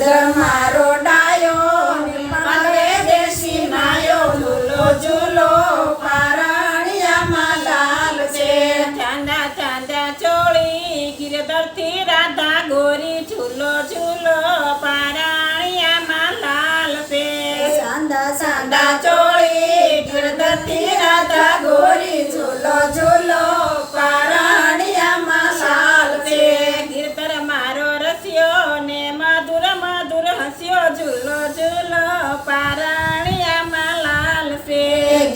ગિરધર મારો ડાયો નીલકંઠે દેશી નાયો ઝૂલો ઝૂલો પારણિયામાં લાલ છે ચાંદા ચાંદા ચોળી ગિરધરથી રાધા ગોરી ઝૂલો ઝૂલો પારણિયામાં લાલ છે સાંદા સાંદા ચોળી ગિરધરથી રાધા ગોરી ઝૂલો ઝૂલો પારણિયામાં લાલ છે ગિરધર મારો રસ્યો ને મધુર મધુર હસ્યો ઝૂલો ઝૂલો પારણિયામાં લાલ છે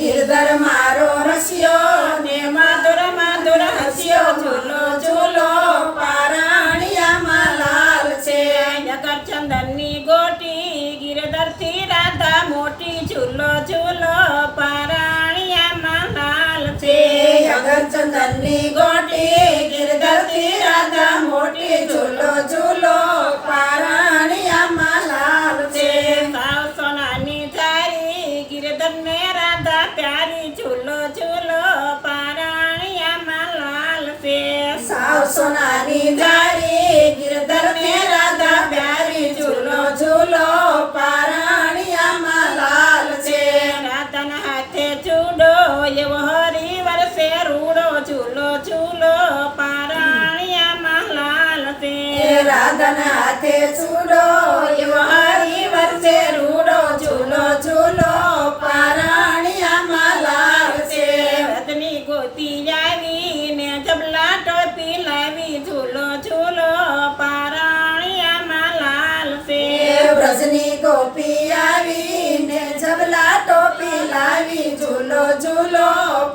ગિરધર મારો રસ્યો ને મધુર મધુર હસ્યો ઝૂલો ઝૂલો પારણિયામાં લાલ છે નગર ચંદનની ગોટી ગિરધરથી રાધા મોટી ઝૂલો ઝૂલો પારણિયામાં લાલ છે ચંદનની ગોટી ગિરધરથી રાધા મોટી ઝૂલો ઝૂલો પારણિયામાં લાલ છે સાવ સોનાની ધારી ગિરધરને રાધા પ્યારી ઝૂલો ઝૂલો પારણિયામાં લાલ છે સાવ સોનાની ધારી ગિરધરને રાધા પ્યારી ઝૂલો ઝૂલો પારણિયામાં લાલ છે રાધાના હાથે ચૂડો એવો હરી વર્ષે રૂડો ઝૂલો ઝૂલો પારણિયામાં લાલ છે રાધાના હાથે ચૂડો એવો હરી વર્ષે રૂડો ઝૂલો ઝૂલો પારણિયામાં લાલ છે રથની ગોતી આવી ને જબલા ટોપી લાવી ઝૂલો ઝૂલો પારણિયામાં લાલ છે વ્રજની ગોપી આવીને જબલા ટોપી લાવી ઝૂલો ઝૂલો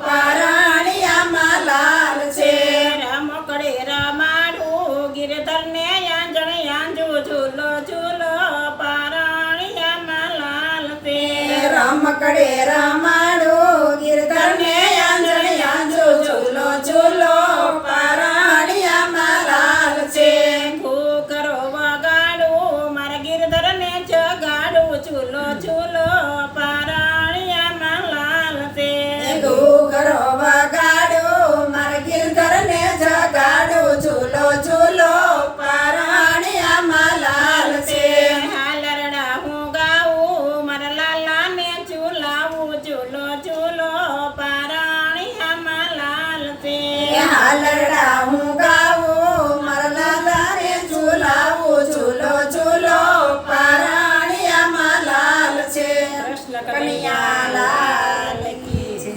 પારણિયામાં લાલ છે રમકડે રમાડું ગિરધરને યાંજણ યાંજુ ઝૂલો ઝૂલો પારણિયામાં લાલ છે રમકડે રમાડો ગિરધરને યાંજણ યાંજો ઝૂલો ઝૂલો પારણિયામાં લાલ છે ઘૂઘરો વગાડું મારા ગિરધરને જગાડું ઝૂલો ઝૂલો પારણિયામાં લાલ છે ઘૂઘરો વગાડો મારા ગિરધરને જગાડો ઝૂલો ઝૂલો પારણિયામાં લાલ છે હાલરડા હું ગાઉં મારા લાલાને ઝૂલાવું ઝૂલો ઝૂલો પારણિયામાં લાલ છે હાલરડા હું ગાવું મારા લાલાને ઝૂલાવું ઝૂલો ઝૂલો પારણિયામાં લાલ છે કૃષ્ણ કનૈયા